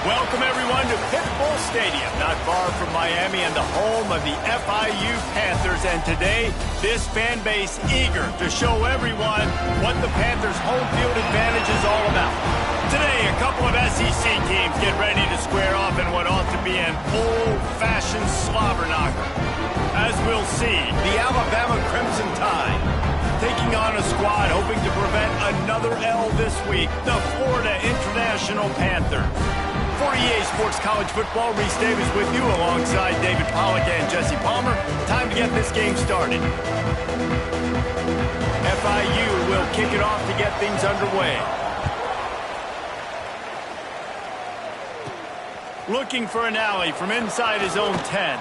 Welcome, everyone, to Pitbull Stadium, not far from Miami and the home of the FIU Panthers. And today, this fan base eager to show everyone what the Panthers' home field advantage is all about. Today, a couple of SEC teams get ready to square off in what ought to be an old-fashioned slobber knocker. As we'll see, the Alabama Crimson Tide taking on a squad hoping to prevent another L this week, the Florida International Panthers. For EA Sports College Football, Reese Davis with you alongside David Pollack and Jesse Palmer. Time to get this game started. FIU will kick it off to get things underway. Looking for an alley from inside his own 10.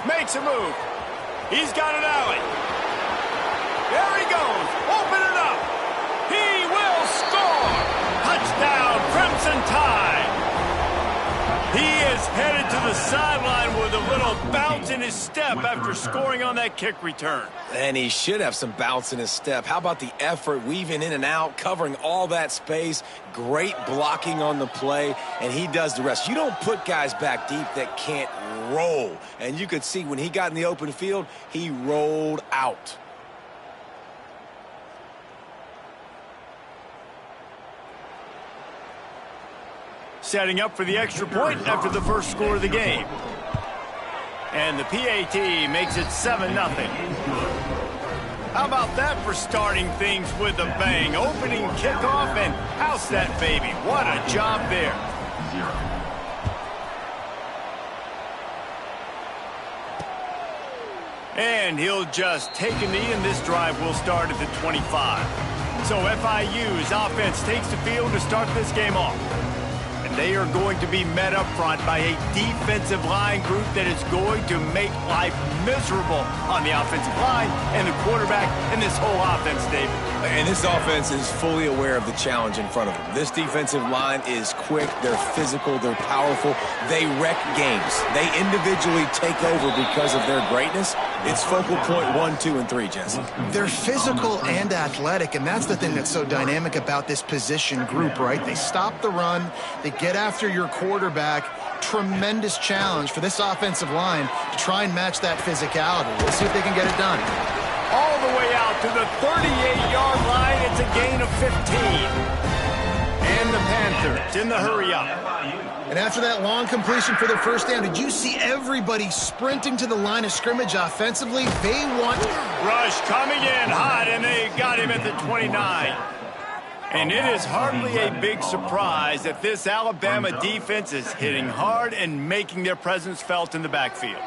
Makes a move. He's got an alley. There he goes. Open it up. He will score. Touchdown, Crimson Tide. He is headed to the sideline with a little bounce in his step after scoring on that kick return. And he should have some bounce in his step. How about the effort, weaving in and out, covering all that space, great blocking on the play, and he does the rest. You don't put guys back deep that can't roll. And you could see when he got in the open field, he rolled out. Setting up for the extra point after the first score of the game. And the PAT makes it 7-0. How about that for starting things with a bang? Opening kickoff and house that baby. What a job there. And he'll just take a knee, and this drive will start at the 25. So FIU's offense takes the field to start this game off. They are going to be met up front by a defensive line group that is going to make life miserable on the offensive line and the quarterback and this whole offense, David. And this offense is fully aware of the challenge in front of them. This defensive line is quick, they're physical, they're powerful, they wreck games. They individually take over because of their greatness. It's focal point 1, 2, and 3, Jesse. They're physical and athletic, and that's the thing that's so dynamic about this position group, right? They stop the run, they get after your quarterback. Tremendous challenge for this offensive line to try and match that physicality. We'll see if they can get it done. All the way out to the 38-yard line. It's a gain of 15. And the Panthers in the hurry-up. And after that long completion for their first down, did you see everybody sprinting to the line of scrimmage offensively? They want... Rush coming in hot, and they got him at the 29. And it is hardly a big surprise that this Alabama defense is hitting hard and making their presence felt in the backfield.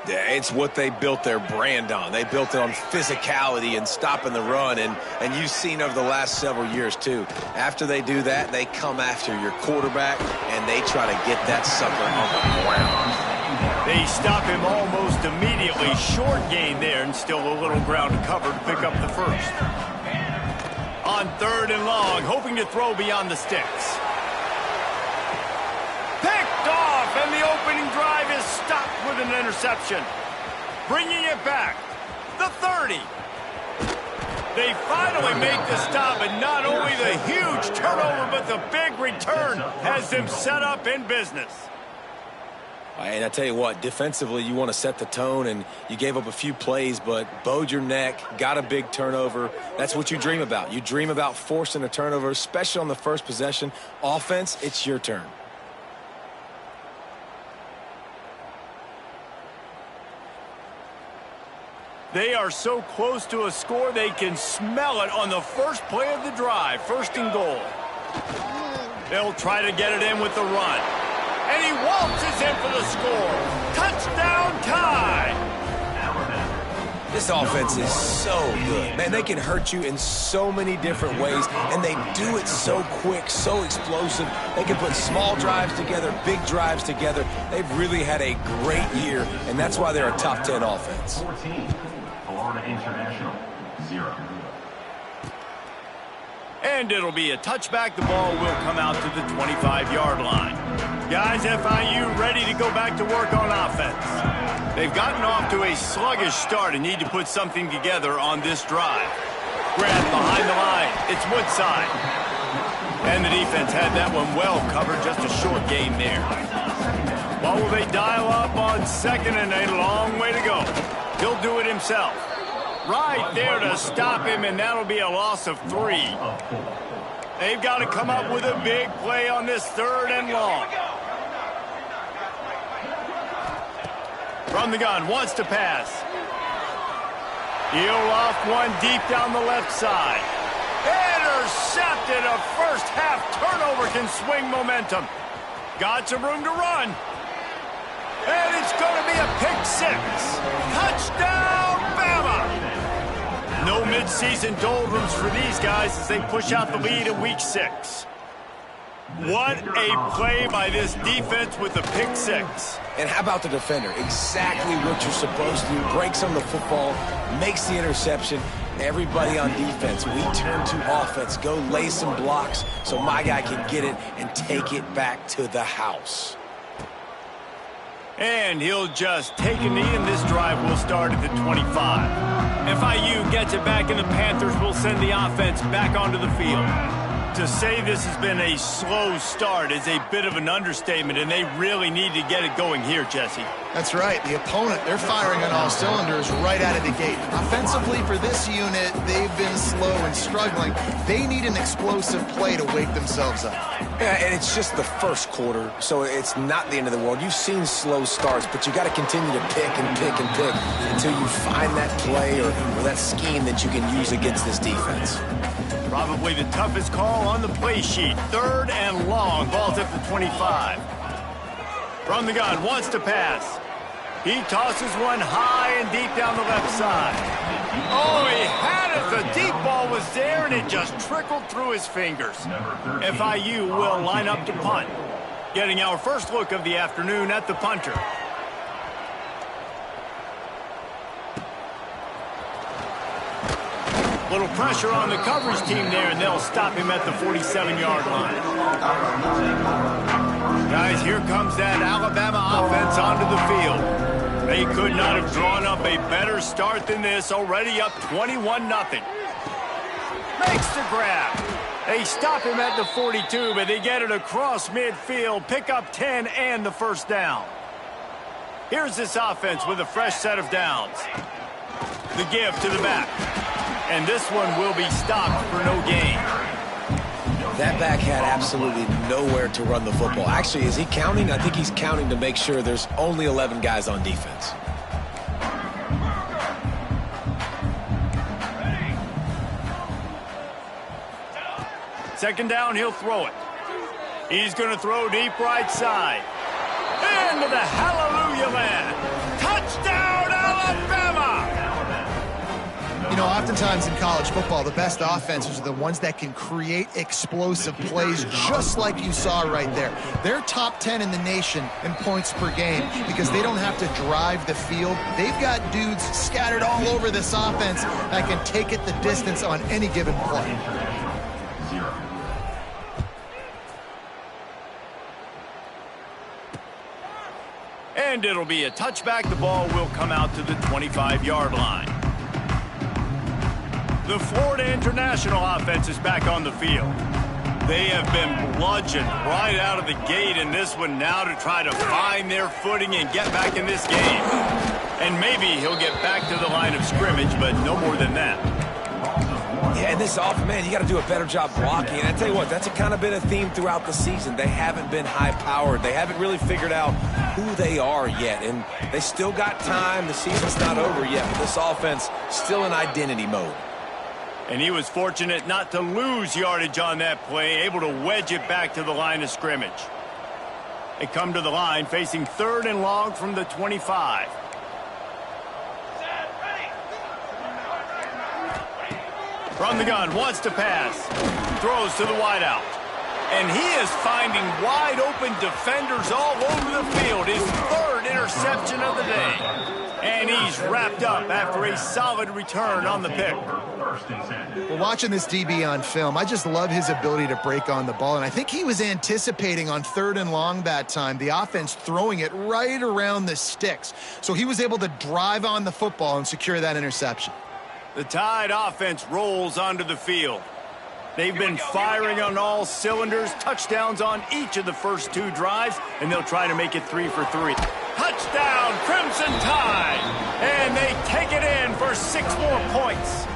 Yeah, it's what they built their brand on. They built it on physicality and stopping the run, and you've seen over the last several years, too. After they do that, they come after your quarterback, and they try to get that sucker on the ground. They stop him almost immediately. Short gain there, and still a little ground to cover to pick up the first. On 3rd and long, hoping to throw beyond the sticks. Picked off, and the opening drive is stopped with an interception. Bringing it back, the 30. They finally make the stop, and not only the huge turnover, but the big return has them set up in business. And I tell you what, defensively, you want to set the tone, and you gave up a few plays, but bowed your neck, got a big turnover. That's what you dream about. You dream about forcing a turnover, especially on the first possession. Offense, it's your turn. They are so close to a score, they can smell it on the first play of the drive. 1st and goal. They'll try to get it in with the run. And he waltzes in for the score. Touchdown Tide! This offense is so good. Man, they can hurt you in so many different ways, and they do it so quick, so explosive. They can put small drives together, big drives together. They've really had a great year, and that's why they're a top 10 offense. 14, Florida International, 0. And it'll be a touchback. The ball will come out to the 25-yard line. Guys, FIU ready to go back to work on offense. They've gotten off to a sluggish start and need to put something together on this drive. Grab behind the line. It's Woodside. And the defense had that one well covered, just a short gain there. Well, will they dial up on second and a long way to go? He'll do it himself. Right there to stop him, and that'll be a loss of 3. They've got to come up with a big play on this third and long. From the gun, wants to pass. He'll off one deep down the left side. Intercepted. A first half turnover can swing momentum. Got some room to run. And it's going to be a pick 6. Touchdown, Bama! No midseason doldrums for these guys as they push out the lead in week 6. What a play by this defense with the pick 6. And how about the defender? Exactly what you're supposed to do. Breaks on the football, makes the interception. Everybody on defense, we turn to offense. Go lay some blocks so my guy can get it and take it back to the house. And he'll just take a knee, and this drive will start at the 25. FIU gets it back, and the Panthers will send the offense back onto the field. To say this has been a slow start is a bit of an understatement, and they really need to get it going here, Jesse. That's right. The opponent, they're firing on all cylinders right out of the gate. Offensively for this unit, they've been slow and struggling. They need an explosive play to wake themselves up. Yeah, and it's just the first quarter, so it's not the end of the world. You've seen slow starts, but you got to continue to pick and pick and pick until you find that play or that scheme that you can use against this defense. Probably the toughest call on the play sheet. Third and long. Ball's at the 25. From the gun, wants to pass. He tosses one high and deep down the left side. Oh, he had it. The deep ball was there, and it just trickled through his fingers. FIU will line up to punt. Getting our first look of the afternoon at the punter. Little pressure on the coverage team there, and they'll stop him at the 47-yard line. Guys, here comes that Alabama offense onto the field. They could not have drawn up a better start than this, already up 21-0. Makes the grab. They stop him at the 42, but they get it across midfield, pick up 10 and the first down. Here's this offense with a fresh set of downs. The give to the back. And this one will be stopped for no gain. That back had absolutely nowhere to run the football. Actually, is he counting? I think he's counting to make sure there's only 11 guys on defense. Second down, he'll throw it. He's going to throw deep right side. Into the hallelujah land. Touchdown, Alabama! You know, oftentimes in college football, the best offenses are the ones that can create explosive plays just like you saw right there. They're top 10 in the nation in points per game because they don't have to drive the field. They've got dudes scattered all over this offense that can take it the distance on any given play. And it'll be a touchback. The ball will come out to the 25-yard line. The Florida International offense is back on the field. They have been bludgeoned right out of the gate in this one now to try to find their footing and get back in this game. And maybe he'll get back to the line of scrimmage, but no more than that. Yeah, and this offense, man, you got to do a better job blocking. And I tell you what, that's kind of been a theme throughout the season. They haven't been high-powered. They haven't really figured out who they are yet. And they still got time. The season's not over yet, but this offense still in identity mode. And he was fortunate not to lose yardage on that play, able to wedge it back to the line of scrimmage. They come to the line facing third and long from the 25. From the gun, wants to pass. Throws to the wideout. And he is finding wide open defenders all over the field. His third interception of the day. And he's wrapped up after a solid return on the pick. Well, watching this DB on film, I just love his ability to break on the ball. And I think he was anticipating on third and long that time, the offense throwing it right around the sticks. So he was able to drive on the football and secure that interception. The Tide offense rolls onto the field. They've been firing on all cylinders, touchdowns on each of the first 2 drives, and they'll try to make it 3 for 3. Touchdown, Crimson Tide! And they take it in for 6 more points.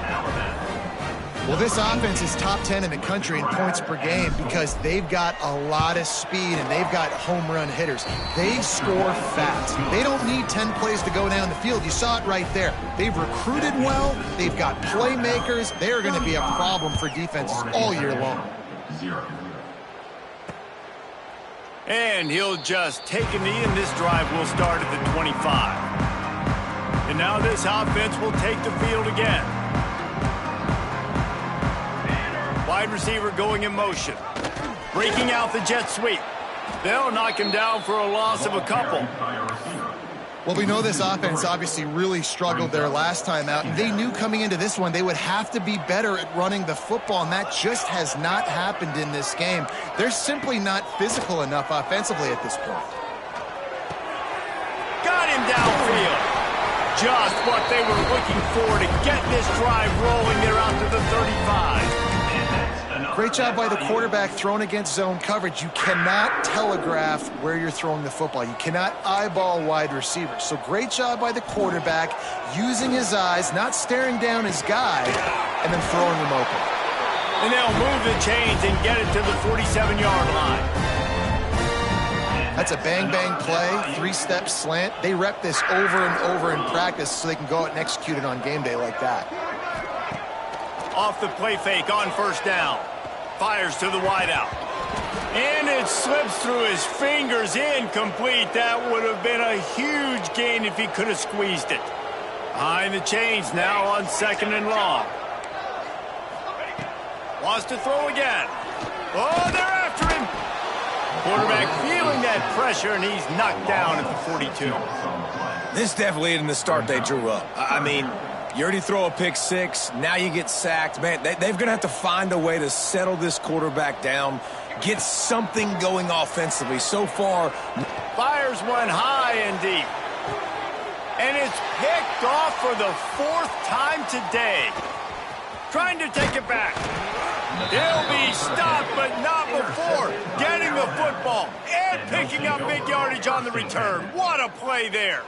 Well, this offense is top 10 in the country in points per game because they've got a lot of speed and they've got home run hitters. They score fast. They don't need 10 plays to go down the field. You saw it right there. They've recruited well. They've got playmakers. They're going to be a problem for defenses all year long. 0. And he'll just take a knee, and this drive will start at the 25. And now this offense will take the field again. Wide receiver going in motion. Breaking out the jet sweep. They'll knock him down for a loss of a couple. Well, we know this offense obviously really struggled their last time out, and they knew coming into this one they would have to be better at running the football, and that just has not happened in this game. They're simply not physical enough offensively at this point. Got him downfield. Just what they were looking for to get this drive rolling. They're out to the 35. Great job by the quarterback thrown against zone coverage. You cannot telegraph where you're throwing the football. You cannot eyeball wide receivers. So great job by the quarterback using his eyes, not staring down his guy, and then throwing him open. And they'll move the chains and get it to the 47-yard line. That's a bang-bang play, 3-step slant. They rep this over and over in practice so they can go out and execute it on game day like that. Off the play fake on first down. Fires to the wideout. And it slips through his fingers, incomplete. That would have been a huge gain if he could have squeezed it. Behind the chains now on 2nd and long. Wants to throw again. Oh, they're after him. Quarterback feeling that pressure, and he's knocked down at the 42. This definitely isn't the start they drew up. I mean, you already throw a pick 6, now you get sacked. Man, they're going to have to find a way to settle this quarterback down, get something going offensively. So far, fires one high and deep. And it's picked off for the 4th time today. Trying to take it back. He'll be stopped, but not before getting the football and picking up big yardage on the return. What a play there.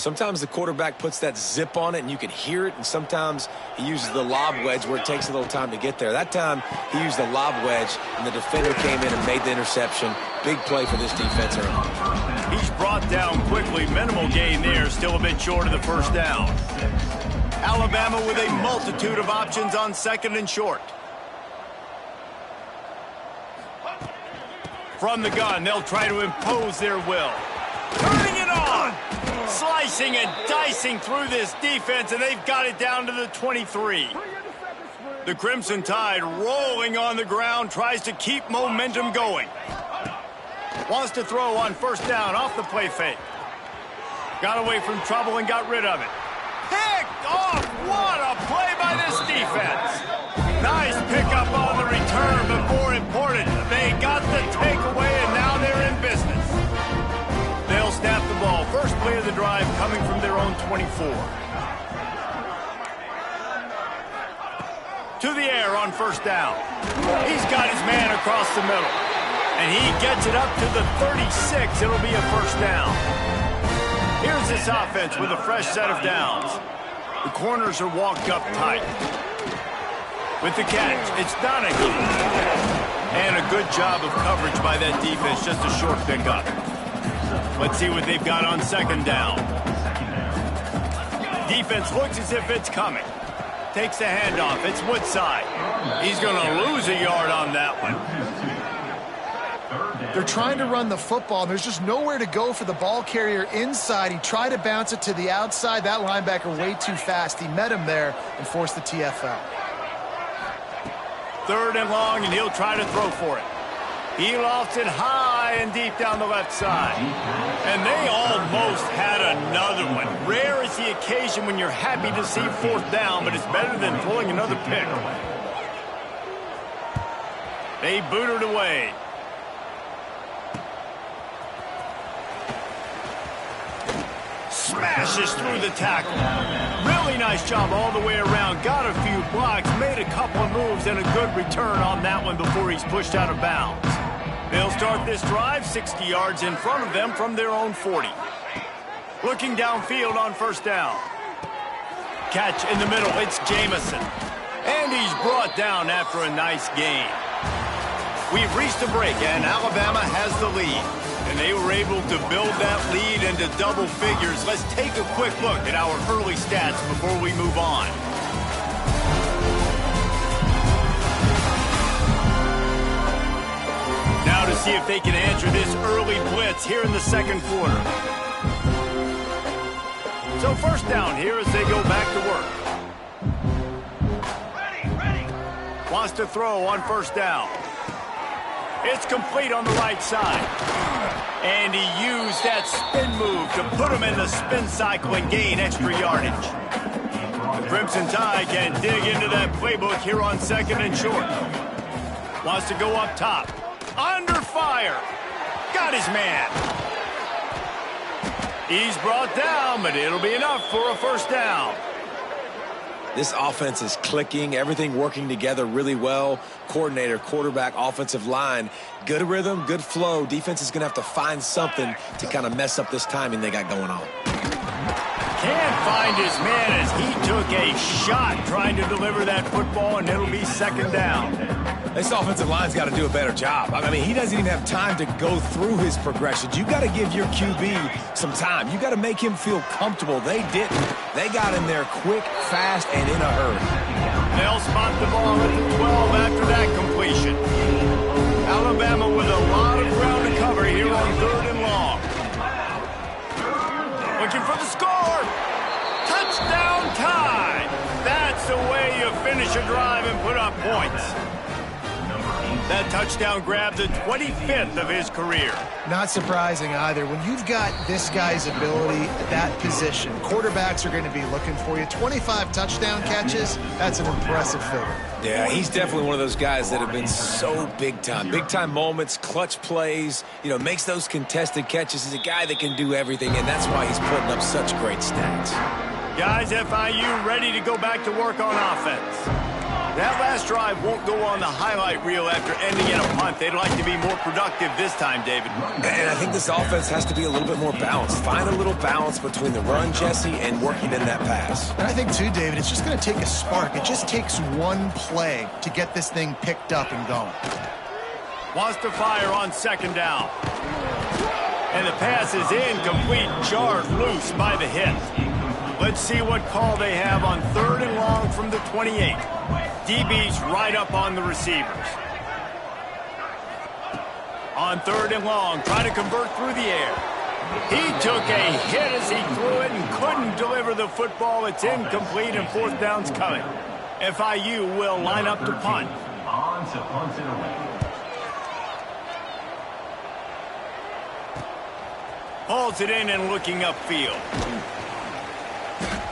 sometimes the quarterback puts that zip on it and you can hear it, and sometimes he uses the lob wedge where it takes a little time to get there. That time he used the lob wedge and the defender came in and made the interception. Big play for this defense early. He's brought down quickly. Minimal gain there, still a bit short of the first down. Alabama with a multitude of options on second and short. From the gun, they'll try to impose their will. Turning it on! Slicing and dicing through this defense, and they've got it down to the 23. The Crimson Tide rolling on the ground, tries to keep momentum going. Wants to throw on first down off the play fake. Got away from trouble and got rid of it. Picked off! What a play by this defense! Nice pickup on the return, but more important, they got the takeaway, and now they're in business. They'll snap the ball. First play of the drive coming from their own 24. To the air on first down. He's got his man across the middle. And he gets it up to the 36. It'll be a first down. Here's this offense with a fresh set of downs. The corners are walked up tight. With the catch, it's Donahue. And a good job of coverage by that defense, just a short pickup. Let's see what they've got on second down. Defense looks as if it's coming. Takes the handoff. It's Woodside. He's going to lose a yard on that one. They're trying to run the football, and there's just nowhere to go for the ball carrier inside. He tried to bounce it to the outside. That linebacker way too fast. He met him there and forced the TFL. Third and long, and he'll try to throw for it. He lofts it high and deep down the left side. And they almost had another one. Rare is the occasion when you're happy to see fourth down, but it's better than throwing another pick. They boot it away. Smashes through the tackle. Really nice job all the way around. Got a few blocks, made a couple of moves, and a good return on that one before he's pushed out of bounds. They'll start this drive 60 yards in front of them from their own 40. Looking downfield on first down. Catch in the middle, it's Jamison. And he's brought down after a nice gain. We've reached a break, and Alabama has the lead. And they were able to build that lead into double figures. Let's take a quick look at our early stats before we move on. Now to see if they can answer this early blitz here in the second quarter. So first down here as they go back to work. Wants to throw on first down. It's complete on the right side. And he used that spin move to put him in the spin cycle and gain extra yardage. The Crimson Tide can dig into that playbook here on second and short. Wants to go up top. Under fire. Got his man. He's brought down, but it'll be enough for a first down. This offense is clicking, everything working together really well. Coordinator, quarterback, offensive line, good rhythm, good flow. Defense is going to have to find something to kind of mess up this timing they got going on. Can't find his man as he took a shot trying to deliver that football, and it'll be second down. This offensive line's got to do a better job. I mean, he doesn't even have time to go through his progressions. You got to give your QB some time. You got to make him feel comfortable. They didn't. They got in there quick, fast, and in a hurry. They'll spot the ball at the 12 after that completion. Alabama with a lot of ground to cover here on third and long. Looking for the score. Touchdown time. That's the way you finish a drive and put up points. That touchdown grabbed the 25th of his career. Not surprising either. When you've got this guy's ability at that position, quarterbacks are going to be looking for you. 25 touchdown catches, that's an impressive figure. Yeah, he's definitely one of those guys that have been so big time. Big time moments, clutch plays, makes those contested catches. He's a guy that can do everything, and that's why he's putting up such great stats. Guys, FIU ready to go back to work on offense. That last drive won't go on the highlight reel after ending in a punt. They'd like to be more productive this time, David. And I think this offense has to be a little bit more balanced. Find a little balance between the run, Jesse, and working in that pass. And I think, too, David, it's just going to take a spark. It just takes one play to get this thing picked up and going. Wants to fire on second down. And the pass is incomplete, jarred loose by the hit. Let's see what call they have on third and long from the 28. DB's right up on the receivers. On third and long, trying to convert through the air. He took a hit as he threw it and couldn't deliver the football. It's incomplete and fourth down's coming. FIU will line up to punt. On to punt it away. Hauls it in and looking upfield.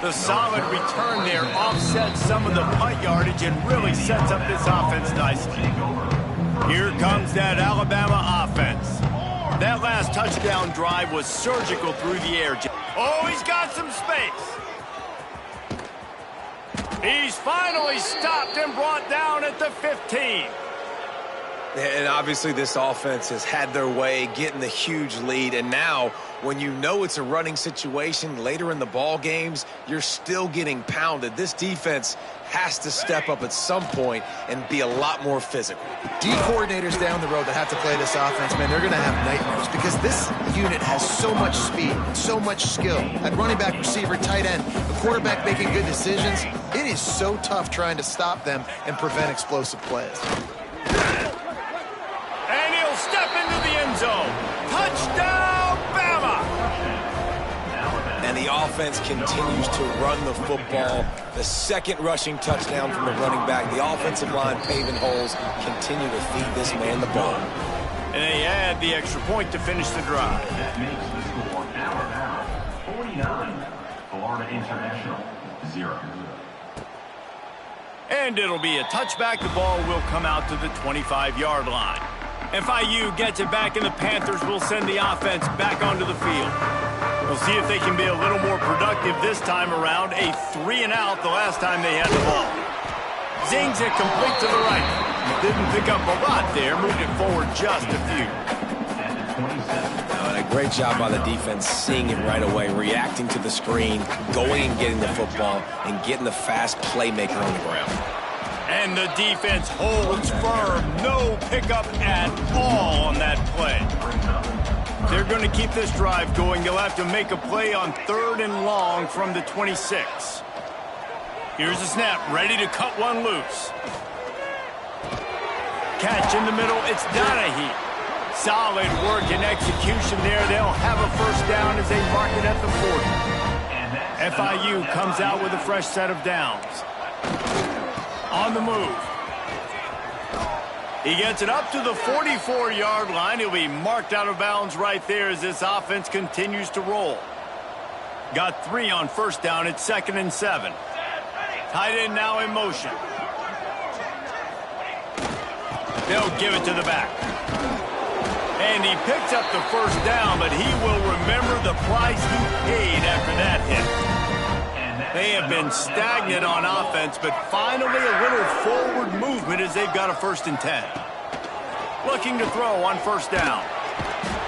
The solid return there offsets some of the punt yardage and really sets up this offense nicely. Here comes that Alabama offense. That last touchdown drive was surgical through the air. Oh, he's got some space. He's finally stopped and brought down at the 15. And obviously this offense has had their way, getting the huge lead. And now, when you know it's a running situation later in the ball games, you're still getting pounded. This defense has to step up at some point and be a lot more physical. D coordinators down the road that have to play this offense, man, they're going to have nightmares because this unit has so much speed, so much skill. At running back, receiver, tight end, the quarterback making good decisions. It is so tough trying to stop them and prevent explosive plays. And he'll step into the end zone. Touchdown, Bama! And the offense continues to run the football. The second rushing touchdown from the running back. The offensive line paving holes. Continue to feed this man the ball. And they add the extra point to finish the drive. That makes the score Alabama 49, Florida International 0. And it'll be a touchback. The ball will come out to the 25-yard line. FIU gets it back, and the Panthers will send the offense back onto the field. We'll see if they can be a little more productive this time around. A 3-and-out the last time they had the ball. Zings it complete to the right. Didn't pick up a lot there, moved it forward just a few. And a great job by the defense seeing it right away, reacting to the screen, going and getting the football, and getting the fast playmaker on the ground. And the defense holds firm. No pickup at all on that play. They're going to keep this drive going. They'll have to make a play on 3rd and long from the 26. Here's the snap, ready to cut one loose. Catch in the middle, it's Donahue. Solid work and execution there. They'll have a first down as they mark it at the 40. FIU comes out with a fresh set of downs. On the move. He gets it up to the 44-yard line. He'll be marked out of bounds right there as this offense continues to roll. Got 3 on first down. It's 2nd and 7. Tight end now in motion. They'll give it to the back. And he picks up the first down, but he will remember the price he paid after that hit. They have been stagnant on offense, but finally a little forward movement as they've got a 1st and 10. Looking to throw on first down.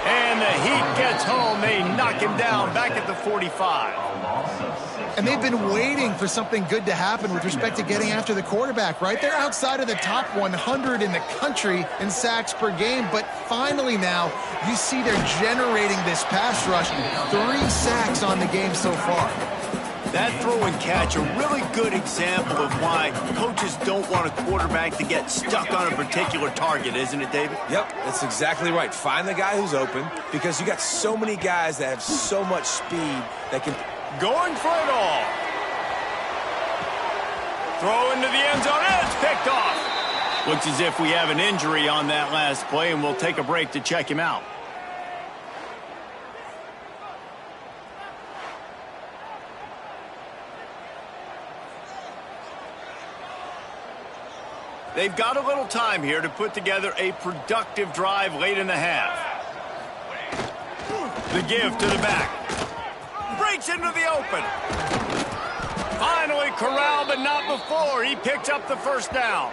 And the Heat gets home. They knock him down back at the 45. And they've been waiting for something good to happen with respect to getting after the quarterback, right? They're outside of the top 100 in the country in sacks per game, but finally now you see they're generating this pass rush. 3 sacks on the game so far. That throw and catch, a really good example of why coaches don't want a quarterback to get stuck on a particular target, isn't it, David? Yep, that's exactly right. Find the guy who's open, because you got so many guys that have so much speed that can... Going for it all. Throw into the end zone, and it's picked off. Looks as if we have an injury on that last play, and we'll take a break to check him out. They've got a little time here to put together a productive drive late in the half. The give to the back. Breaks into the open. Finally corralled, but not before. He picks up the first down.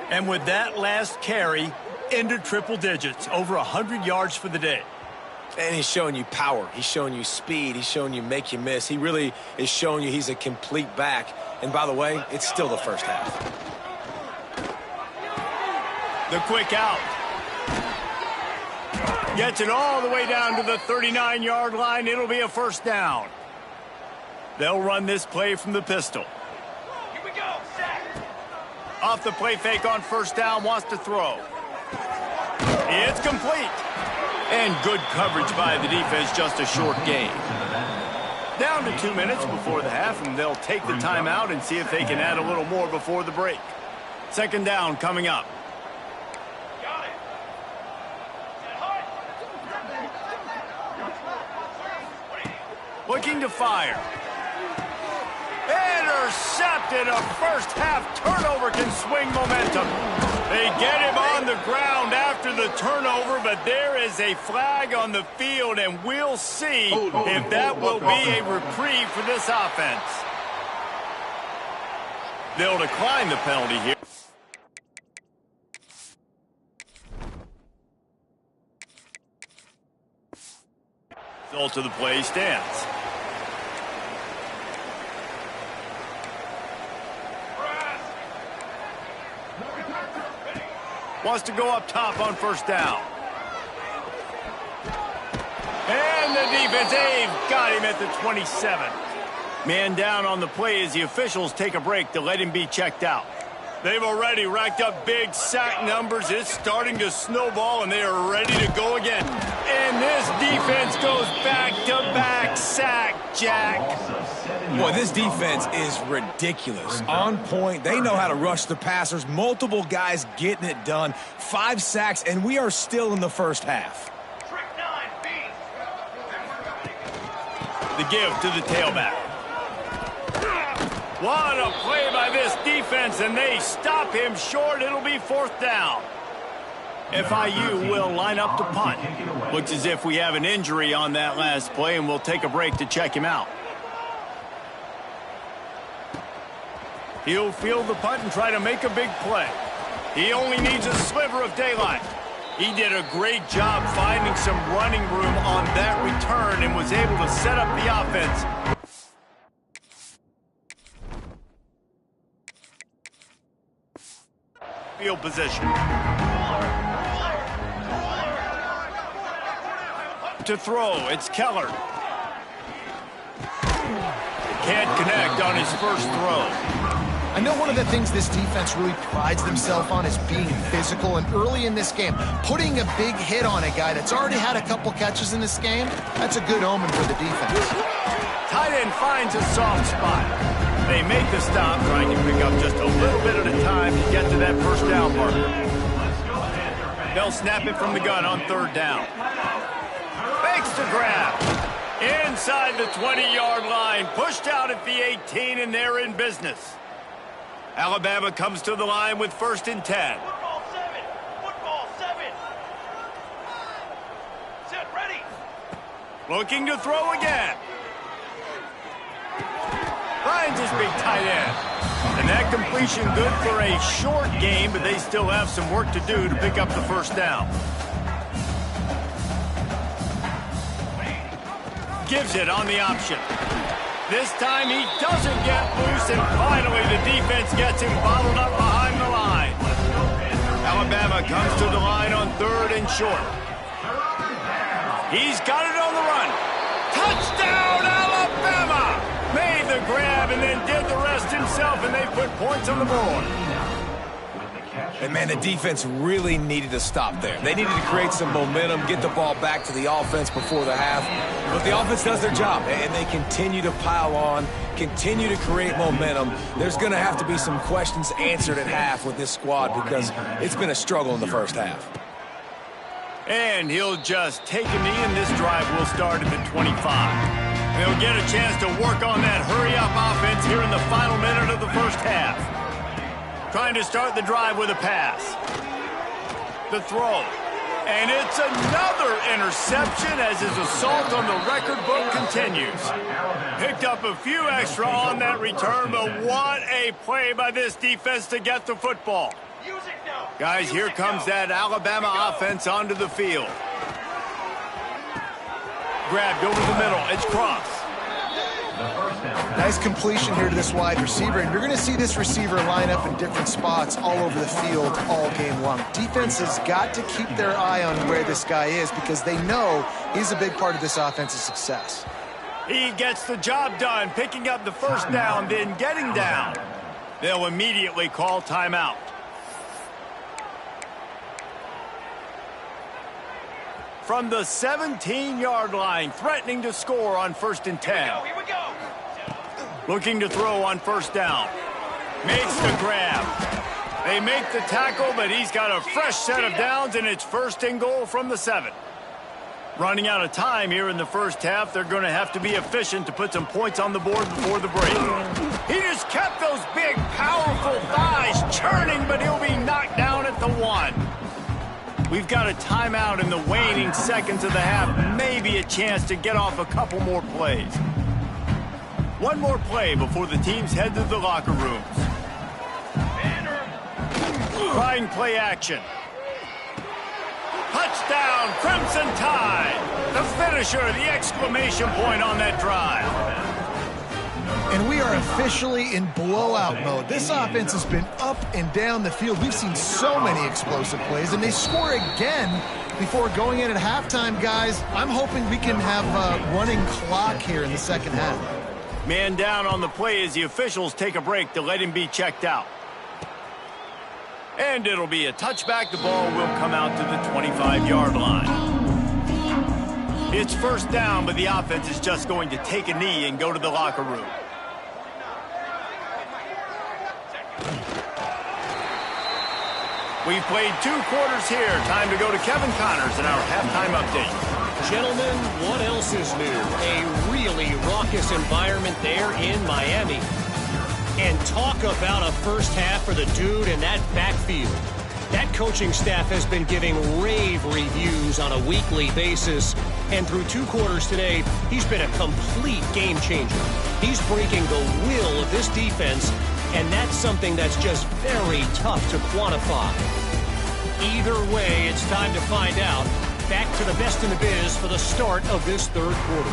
And with that last carry, into triple digits, over 100 yards for the day. And he's showing you power. He's showing you speed. He's showing you make you miss. He really is showing you he's a complete back. And by the way, it's still the first half. The quick out. Gets it all the way down to the 39-yard line. It'll be a first down. They'll run this play from the pistol. Here we go, sack. Off the play fake on first down, wants to throw. It's complete. And good coverage by the defense, just a short gain. Down to 2 minutes before the half, and they'll take the timeout and see if they can add a little more before the break. 2nd down coming up. Looking to fire. Intercepted. A first half turnover can swing momentum. They get him on the ground after the turnover, but there is a flag on the field, and we'll see if that will be a reprieve for this offense. They'll decline the penalty here. Result of the play stands. Wants to go up top on first down. And the defense, they've got him at the 27. Man down on the play as the officials take a break to let him be checked out. They've already racked up big sack numbers. It's starting to snowball, and they are ready to go again. And this defense goes back-to-back sack, Jack. Boy, this defense is ridiculous. On point. They know how to rush the passers. Multiple guys getting it done. 5 sacks, and we are still in the first half. Trick 9, B. The give to the tailback. What a play by this defense, and they stop him short. It'll be 4th down. FIU will line up to punt. Looks as if we have an injury on that last play, and we'll take a break to check him out. He'll field the punt and try to make a big play. He only needs a sliver of daylight. He did a great job finding some running room on that return and was able to set up the offense. Field position. To throw, it's Keller. Can't connect on his first throw. I know one of the things this defense really prides themselves on is being physical, and early in this game, putting a big hit on a guy that's already had a couple catches in this game, that's a good omen for the defense. Tight end finds a soft spot. They make the stop, trying to pick up just a little bit at a time to get to that first down marker. They'll snap it from the gun on third down. Fakes the grab. Inside the 20-yard line, pushed out at the 18, and they're in business. Alabama comes to the line with 1st and 10. Football 7. Football 7. Set, ready. Looking to throw again. Finds his big tight end. And that completion good for a short game, but they still have some work to do to pick up the first down. Gives it on the option. This time he doesn't get loose, and finally the defense gets him bottled up behind the line. Alabama comes to the line on 3rd and short. He's got it on the run. Touchdown, Alabama! Made the grab and then did the rest himself, and they put points on the board. And, man, the defense really needed to stop there. They needed to create some momentum, get the ball back to the offense before the half. But the offense does their job, and they continue to pile on, continue to create momentum. There's going to have to be some questions answered at half with this squad because it's been a struggle in the first half. And he'll just take a knee, and this drive will start at the 25. They'll get a chance to work on that hurry-up offense here in the final minute of the first half. Trying to start the drive with a pass. The throw. And it's another interception as his assault on the record book continues. Picked up a few extra on that return, but what a play by this defense to get the football. Guys, here comes that Alabama offense onto the field. Grabbed over the middle. It's Cross. Nice completion here to this wide receiver, and you're going to see this receiver line up in different spots all over the field all game long. Defense has got to keep their eye on where this guy is because they know he's a big part of this offense's success. He gets the job done, picking up the first down, then getting down. They'll immediately call timeout. From the 17-yard line, threatening to score on 1st and 10. Here we go. Looking to throw on first down. Makes the grab. They make the tackle, but he's got a fresh set of downs, and it's 1st and goal from the 7. Running out of time here in the first half, they're going to have to be efficient to put some points on the board before the break. He just kept those big, powerful thighs churning, but he'll be knocked down at the 1. We've got a timeout in the waning seconds of the half, maybe a chance to get off a couple more plays. One more play before the teams head to the locker rooms. Trying play action. Touchdown, Crimson Tide. The finisher, the exclamation point on that drive. And we are officially in blowout mode. This offense has been up and down the field. We've seen so many explosive plays, and they score again before going in at halftime, guys. I'm hoping we can have a running clock here in the second half. Man down on the play as the officials take a break to let him be checked out. And it'll be a touchback. The ball will come out to the 25-yard line. It's 1st down, but the offense is just going to take a knee and go to the locker room. We've played 2 quarters here. Time to go to Kevin Connors in our halftime update. Gentlemen, what else is new? A really raucous environment there in Miami. And talk about a first half for the dude in that backfield. That coaching staff has been giving rave reviews on a weekly basis. And through 2 quarters today, he's been a complete game changer. He's breaking the will of this defense, and that's something that's just very tough to quantify. Either way, it's time to find out. Back to the best in the biz for the start of this 3rd quarter.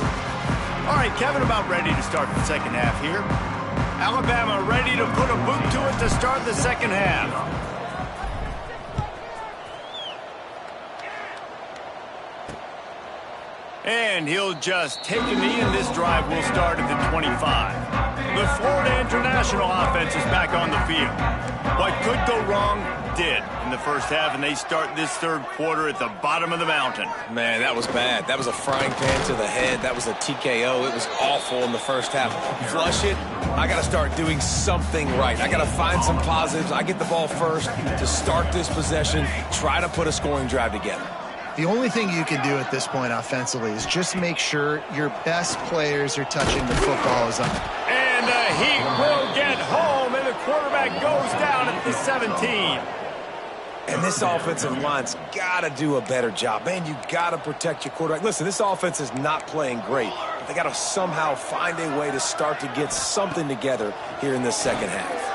All right, Kevin, about ready to start the second half here. Alabama ready to put a boot to it to start the second half. And he'll just take a knee, and this drive will start at the 25. The Florida International offense is back on the field. What could go wrong did in the first half, and they start this 3rd quarter at the bottom of the mountain. Man, that was bad. That was a frying pan to the head. That was a TKO. It was awful in the first half. Flush it. I got to start doing something right. I got to find some positives. I get the ball first to start this possession, try to put a scoring drive together. The only thing you can do at this point offensively is just make sure your best players are touching the football as up. And the Heat will get home, and the quarterback goes down at the 17. And this offensive line's got to do a better job. Man, you got to protect your quarterback. Listen, this offense is not playing great, but they got to somehow find a way to start to get something together here in this second half.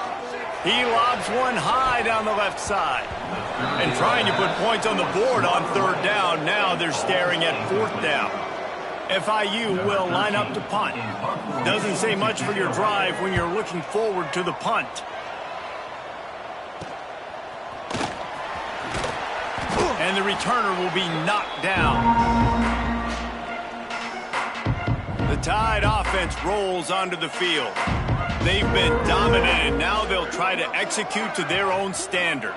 He lobs one high down the left side. And trying to put points on the board on 3rd down. Now they're staring at 4th down. FIU will line up to punt. Doesn't say much for your drive when you're looking forward to the punt. And the returner will be knocked down. The Tide offense rolls onto the field. They've been dominated. Now they'll try to execute to their own standard.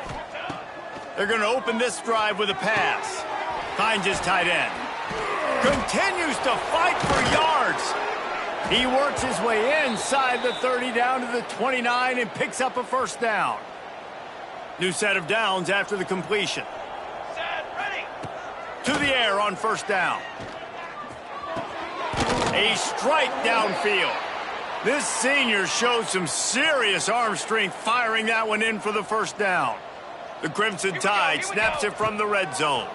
They're going to open this drive with a pass. Finds his tight end. Continues to fight for yards. He works his way inside the 30 down to the 29 and picks up a 1st down. New set of downs after the completion. Set, ready. To the air on 1st down. A strike downfield. This senior showed some serious arm strength firing that one in for the 1st down. The Crimson Tide snaps it from the red zone.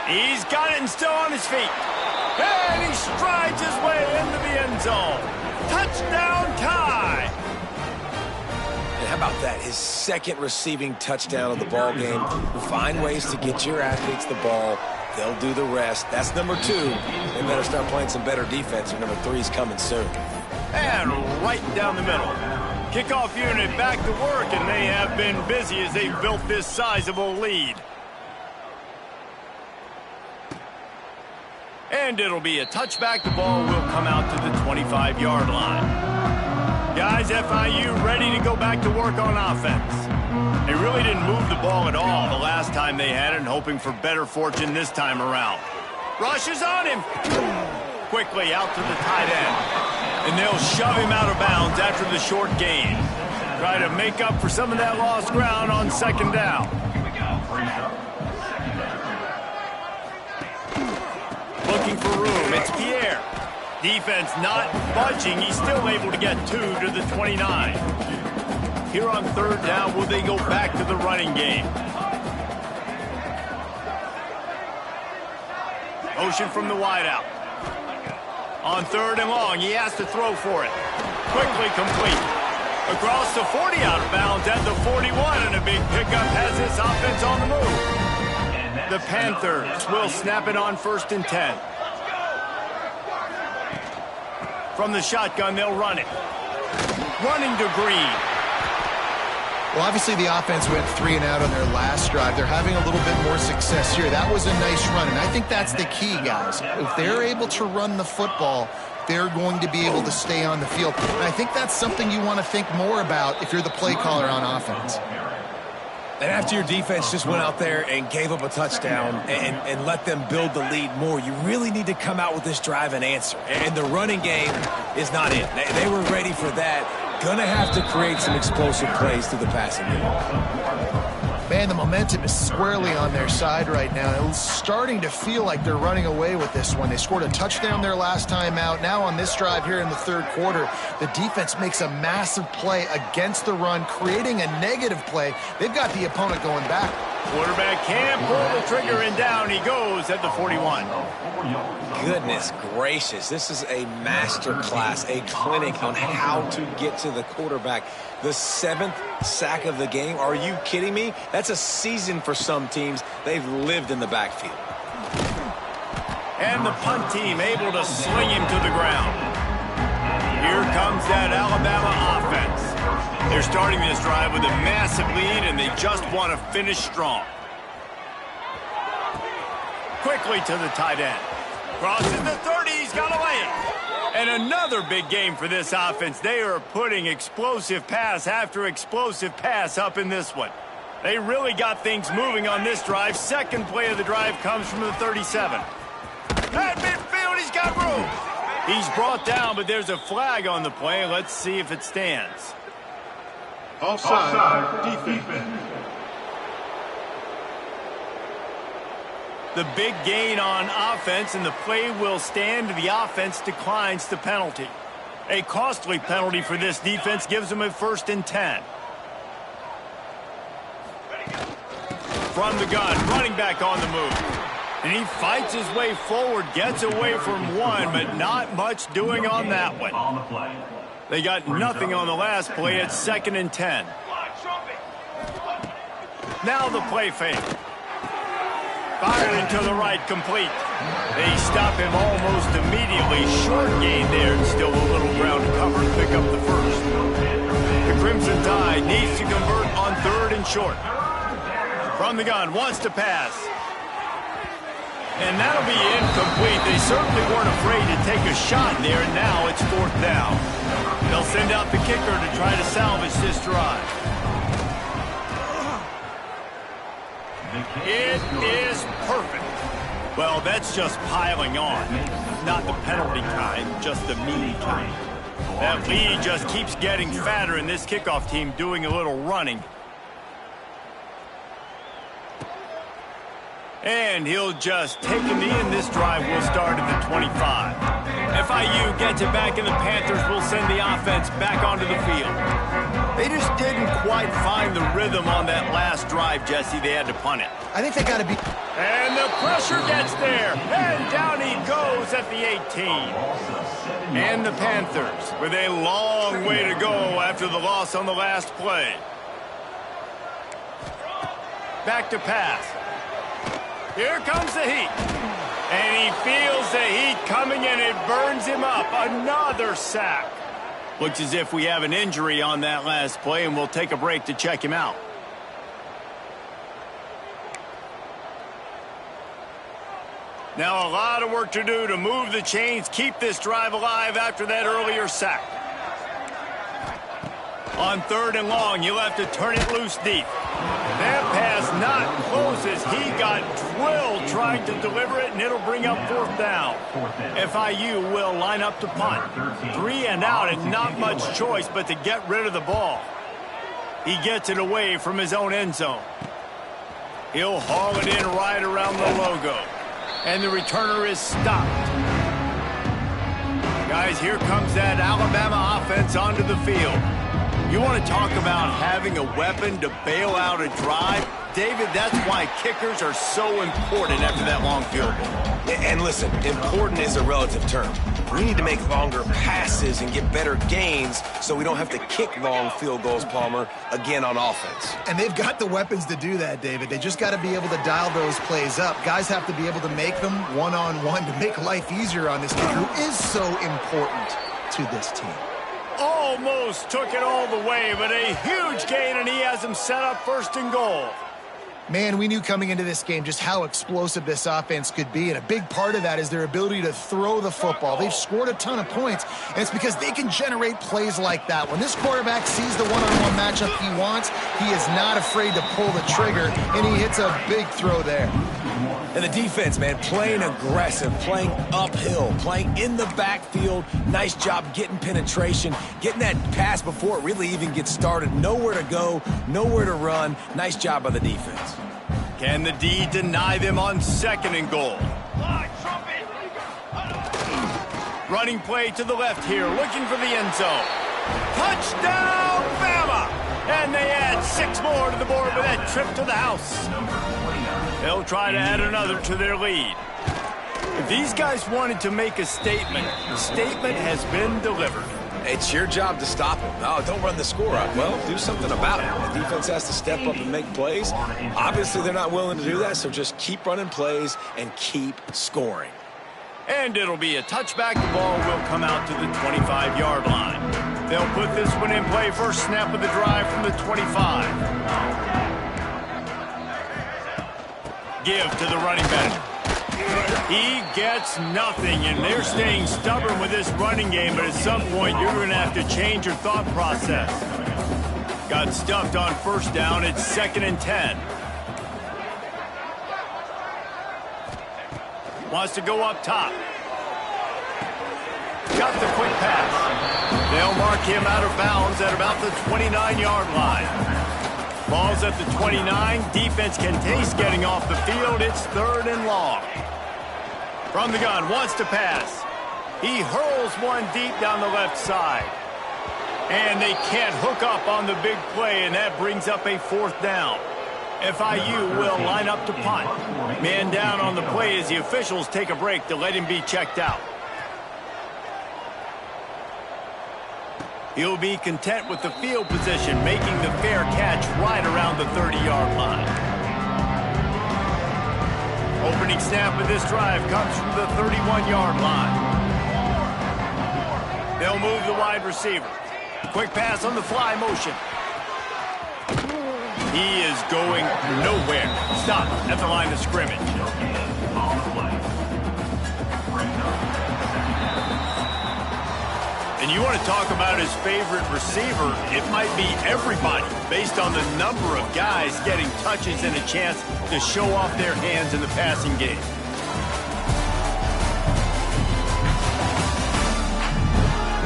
He's got it and still on his feet. And he strides his way into the end zone. Touchdown Tide! And how about that? His 2nd receiving touchdown of the ball game. Find ways to get your athletes the ball. They'll do the rest. That's number 2. They better start playing some better defense, or number 3's coming soon. And right down the middle. Kickoff unit back to work, and they have been busy as they've built this sizable lead. And it'll be a touchback. The ball will come out to the 25-yard line. Guys, FIU ready to go back to work on offense. They really didn't move the ball at all the last time they had it, and hoping for better fortune this time around. Rushes on him. Quickly out to the tight end. And they'll shove him out of bounds after the short gain. Try to make up for some of that lost ground on 2nd down. Looking for room. It's Pierre. Defense not budging. He's still able to get 2 to the 29. Here on 3rd down, will they go back to the running game? Motion from the wideout. On 3rd and long, he has to throw for it. Quickly complete. Across the 40, out of bounds at the 41, and a big pickup has this offense on the move. The Panthers will snap it on 1st and 10. From the shotgun, they'll run it. Running to Green. Well, obviously the offense went 3 and out on their last drive. They're having a little bit more success here. That was a nice run, and I think that's the key, guys. If they're able to run the football, they're going to be able to stay on the field. And I think that's something you want to think more about if you're the play caller on offense. And after your defense just went out there and gave up a touchdown and let them build the lead more, you really need to come out with this drive and answer. And the running game is not it. They were ready for that. Gonna have to create some explosive plays through the passing game. Man, the momentum is squarely on their side right now. It's starting to feel like they're running away with this one. They scored a touchdown their last time out. Now on this drive here in the third quarter, the defense makes a massive play against the run, creating a negative play. They've got the opponent going back. Quarterback can't pull the trigger, and down he goes at the 41. Goodness gracious, this is a master class, a clinic on how to get to the quarterback. The 7th sack of the game. Are you kidding me? That's a season for some teams. They've lived in the backfield. And the punt team able to sling him to the ground. Here comes that Alabama offense. They're starting this drive with a massive lead, and they just want to finish strong. Quickly to the tight end. Crosses the 30, he's got away. And another big game for this offense. They are putting explosive pass after explosive pass up in this one. They really got things moving on this drive. Second play of the drive comes from the 37. At midfield, he's got room. He's brought down, but there's a flag on the play. Let's see if it stands. Offside defense. The big gain on offense, and the play will stand. The offense declines the penalty. A costly penalty for this defense gives them a 1st and 10. From the gun, running back on the move. And he fights his way forward, gets away from one, but not much doing on that one. On the play. They got nothing on the last play. It's 2nd and 10. Now the play fake. Fired into the right, complete. They stop him almost immediately. Short gain there. Still a little ground to cover and pick up the first. The Crimson Tide needs to convert on 3rd and short. From the gun, wants to pass. And that'll be incomplete. They certainly weren't afraid to take a shot there, and now it's 4th down. They'll send out the kicker to try to salvage this drive. It is perfect. Well, that's just piling on. Not the penalty kind, just the mean kind. That lead just keeps getting fatter, and this kickoff team doing a little running. And he'll just take a knee, and this drive will start at the 25. FIU gets it back, and the Panthers will send the offense back onto the field. They just didn't quite find the rhythm on that last drive, Jesse. They had to punt it. I think they got to be... And the pressure gets there, and down he goes at the 18. And the Panthers with a long way to go after the loss on the last play. Back to pass. Here comes the heat. And he feels the heat coming, and it burns him up. Another sack. Looks as if we have an injury on that last play, and we'll take a break to check him out. Now a lot of work to do to move the chains, keep this drive alive after that earlier sack. On 3rd and long, you'll have to turn it loose deep. That pass not closes. He got drilled trying to deliver it, and it'll bring up 4th down. FIU will line up to punt. 3 and out, and not much choice but to get rid of the ball. He gets it away from his own end zone. He'll haul it in right around the logo. And the returner is stopped. Guys, here comes that Alabama offense onto the field. You want to talk about having a weapon to bail out a drive? David, that's why kickers are so important after that long field goal. And listen, important is a relative term. We need to make longer passes and get better gains so we don't have to kick long field goals, Palmer, again on offense. And they've got the weapons to do that, David. They just got to be able to dial those plays up. Guys have to be able to make them one-on-one to make life easier on this kicker who is so important to this team. Almost took it all the way, but a huge gain, and he has him set up 1st and goal. Man, we knew coming into this game just how explosive this offense could be, and a big part of that is their ability to throw the football. They've scored a ton of points, and it's because they can generate plays like that. When this quarterback sees the one-on-one matchup he wants, he is not afraid to pull the trigger, and he hits a big throw there. And the defense, man, playing aggressive, playing uphill, playing in the backfield. Nice job getting penetration, getting that pass before it really even gets started. Nowhere to go, nowhere to run. Nice job by the defense. Can the D deny them on 2nd and goal? Running play to the left here, looking for the end zone. Touchdown, Bama! And they add 6 more to the board with that trip to the house. They'll try to add another to their lead. If these guys wanted to make a statement, the statement has been delivered. It's your job to stop them. No, don't run the score up. Well, do something about it. The defense has to step up and make plays. Obviously, they're not willing to do that, so just keep running plays and keep scoring. And it'll be a touchback. The ball will come out to the 25-yard line. They'll put this one in play, first snap of the drive from the 25. Give to the running back. He gets nothing, and they're staying stubborn with this running game, but at some point you're going to have to change your thought process. Got stuffed on 1st down. It's 2nd and 10. Wants to go up top. Got the quick pass. They'll mark him out of bounds at about the 29-yard line. Ball's at the 29. Defense can taste getting off the field. It's 3rd and long. From the gun, wants to pass. He hurls one deep down the left side. And they can't hook up on the big play, and that brings up a 4th down. FIU will line up to punt. Man down on the play as the officials take a break to let him be checked out. He'll be content with the field position, making the fair catch right around the 30-yard line. Opening snap of this drive comes from the 31-yard line. They'll move the wide receiver. Quick pass on the fly motion. He is going nowhere. Stop at the line of scrimmage. And you want to talk about his favorite receiver, it might be everybody, based on the number of guys getting touches and a chance to show off their hands in the passing game.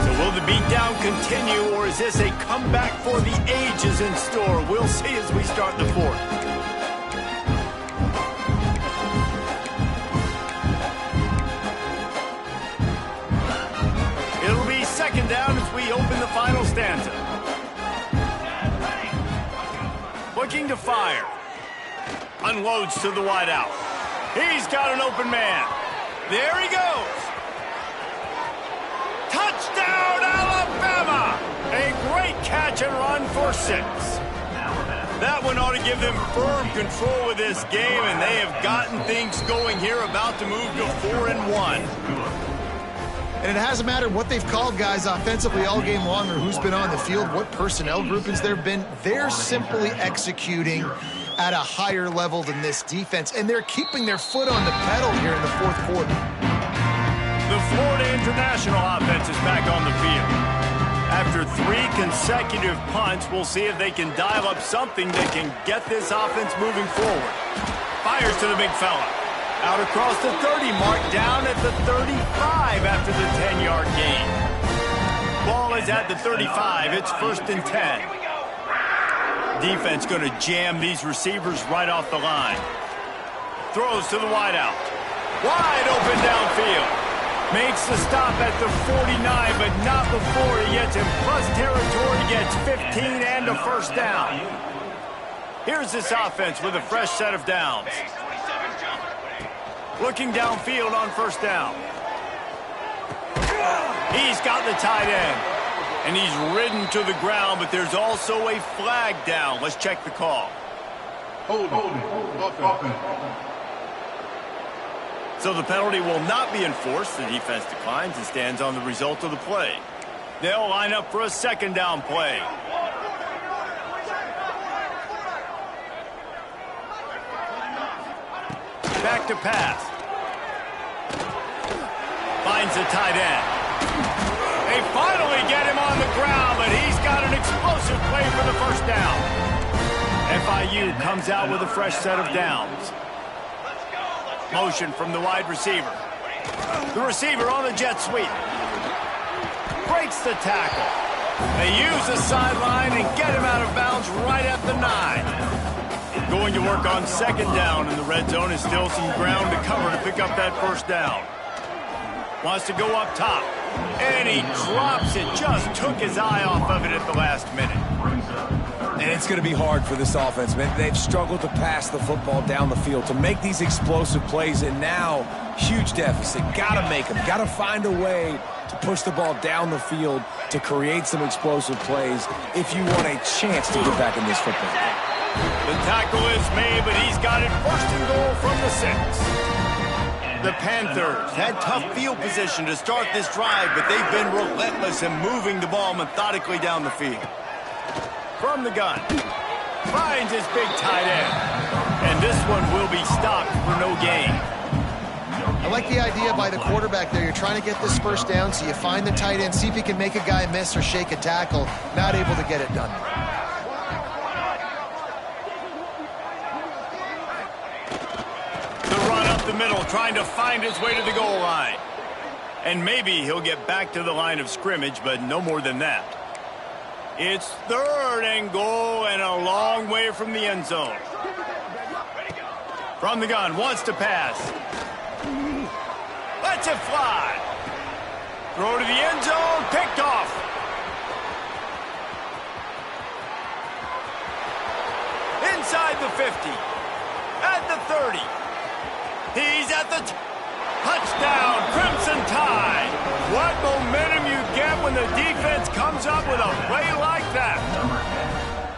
So will the beatdown continue, or is this a comeback for the ages in store? We'll see as we start the 4th. Down as we open the final stanza. Looking to fire. Unloads to the wideout. He's got an open man. There he goes. Touchdown, Alabama! A great catch and run for 6. That one ought to give them firm control of this game, and they have gotten things going here, about to move to 4-1. And it hasn't mattered what they've called guys offensively all game long or who's been on the field, what personnel groupings there have been. They're simply executing at a higher level than this defense, and they're keeping their foot on the pedal here in the 4th quarter. The Florida International offense is back on the field. After 3 consecutive punts, we'll see if they can dial up something that can get this offense moving forward. Fires to the big fella. Out across the 30 mark, down at the 35 after the 10-yard gain. Ball is at the 35. It's 1st and 10. Defense going to jam these receivers right off the line. Throws to the wideout. Wide open downfield. Makes the stop at the 49, but not before he gets in plus territory, gets 15 and a 1st down. Here's this offense with a fresh set of downs. Looking downfield on 1st down. He's got the tight end. And he's ridden to the ground, but there's also a flag down. Let's check the call. Hold it. So the penalty will not be enforced. The defense declines and stands on the result of the play. They'll line up for a 2nd down play. Back to pass. Finds the tight end. They finally get him on the ground, but he's got an explosive play for the first down. FIU comes out with a fresh set of downs. Motion from the wide receiver. The receiver on the jet sweep. Breaks the tackle. They use the sideline and get him out of bounds right at the 9. Going to work on second down in the red zone is still some ground to cover to pick up that first down. Wants to go up top. And he drops it. Just took his eye off of it at the last minute. And it's going to be hard for this offense, man. They've struggled to pass the football down the field, to make these explosive plays, and now huge deficit. Got to make them. Got to find a way to push the ball down the field to create some explosive plays if you want a chance to get back in this football game. The tackle is made, but he's got it first and goal from the 6. The Panthers had tough field position to start this drive, but they've been relentless in moving the ball methodically down the field. From the gun, finds his big tight end, and this one will be stopped for no gain. I like the idea by the quarterback there. You're trying to get this first down, so you find the tight end, see if he can make a guy miss or shake a tackle. Not able to get it done. The run up the middle, trying to find his way to the goal line. And maybe he'll get back to the line of scrimmage, but no more than that. It's third and goal and a long way from the end zone. From the gun, wants to pass. Lets it fly. Throw to the end zone, picked off. Inside the 50. At the 30. He's at the touchdown, Crimson Tide. What momentum you get when the defense comes up with a play like that.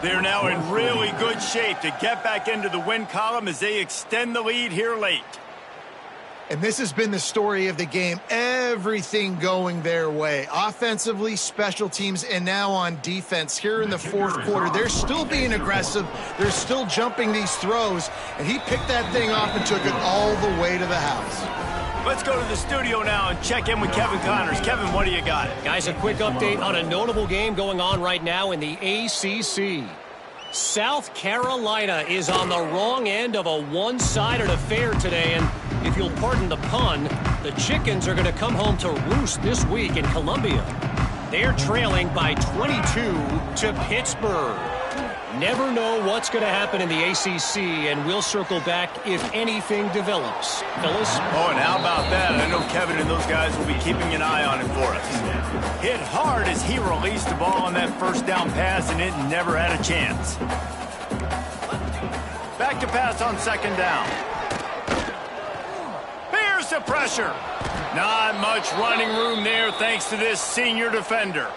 They're now in really good shape to get back into the win column as they extend the lead here late. And this has been the story of the game. Everything going their way. Offensively, special teams, and now on defense. Here in the fourth quarter, they're still being aggressive. They're still jumping these throws. And he picked that thing off and took it all the way to the house. Let's go to the studio now and check in with Kevin Connors. Kevin, what do you got? Guys, a quick update on a notable game going on right now in the ACC. South Carolina is on the wrong end of a one-sided affair today, and if you'll pardon the pun, the Chickens are going to come home to roost this week in Columbia. They're trailing by 22 to Pittsburgh. Never know what's going to happen in the ACC, and we'll circle back if anything develops. Fellas? Oh, and how about that? I know Kevin and those guys will be keeping an eye on it for us. Hit hard as he released the ball on that first down pass, and it never had a chance. Back to pass on second down. Here's the pressure. Not much running room there thanks to this senior defender.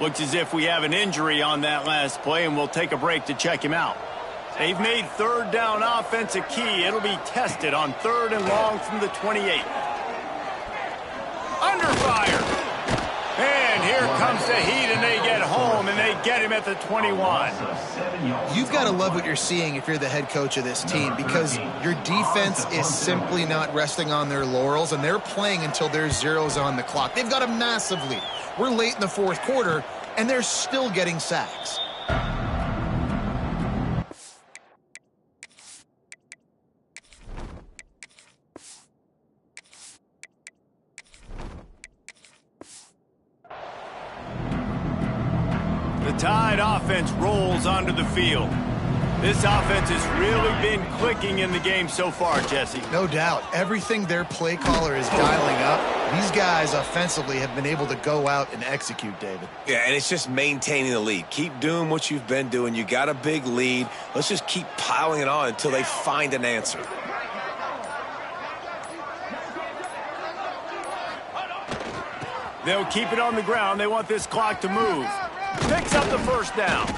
Looks as if we have an injury on that last play, and we'll take a break to check him out. They've made third down offense a key. It'll be tested on third and long from the 28. Under fire. And here comes the heat, and they get home, and they get him at the 21. You've got to love what you're seeing if you're the head coach of this team, because your defense is simply not resting on their laurels, and they're playing until there's zeros on the clock. They've got a massive lead. We're late in the fourth quarter, and they're still getting sacks. The Tide offense rolls onto the field. This offense has really been clicking in the game so far, Jesse. No doubt. Everything their play caller is dialing up, these guys offensively have been able to go out and execute, David. Yeah, and it's just maintaining the lead. Keep doing what you've been doing. You got a big lead. Let's just keep piling it on until they find an answer. They'll keep it on the ground. They want this clock to move. Picks up the first down.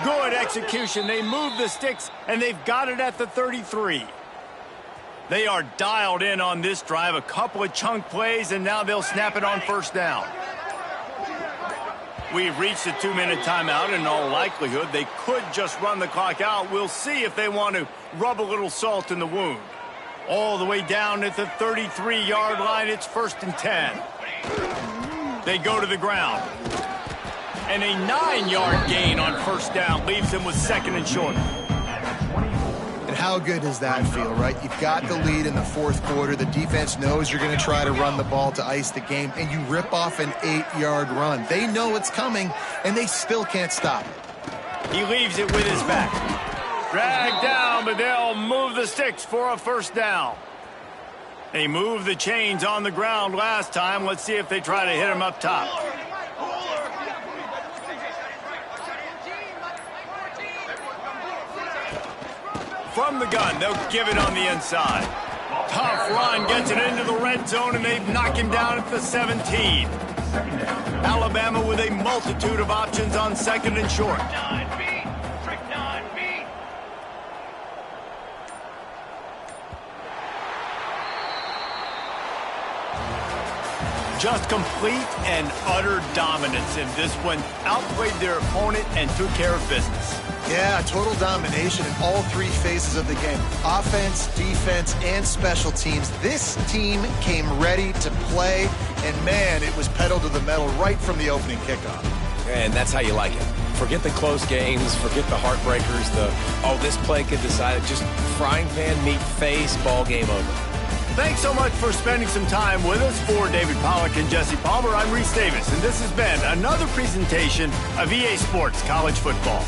Good execution. They move the sticks, and they've got it at the 33. They are dialed in on this drive. A couple of chunk plays, and now they'll snap it on first down. We've reached the 2-minute timeout. In all likelihood, they could just run the clock out. We'll see if they want to rub a little salt in the wound. All the way down at the 33-yard line, it's 1st and 10. They go to the ground. And a 9-yard gain on 1st down leaves them with 2nd and short. And how good does that feel, right? You've got the lead in the 4th quarter. The defense knows you're going to try to run the ball to ice the game, and you rip off an 8-yard run. They know it's coming, and they still can't stop it. He leaves it with his back. Dragged down, but they'll move the sticks for a 1st down. They moved the chains on the ground last time. Let's see if they try to hit him up top. From the gun, they'll give it on the inside. Tough run, gets it into the red zone, and they knock him down at the 17. Alabama with a multitude of options on 2nd and short. Just complete and utter dominance in this one. Outplayed their opponent and took care of business. Yeah, total domination in all 3 phases of the game. Offense, defense, and special teams. This team came ready to play, and man, it was pedal to the metal right from the opening kickoff. And that's how you like it. Forget the close games, forget the heartbreakers, this play could decide it. Just frying pan, meat face, ball game over. Thanks so much for spending some time with us. For David Pollack and Jesse Palmer, I'm Reese Davis, and this has been another presentation of EA Sports College Football.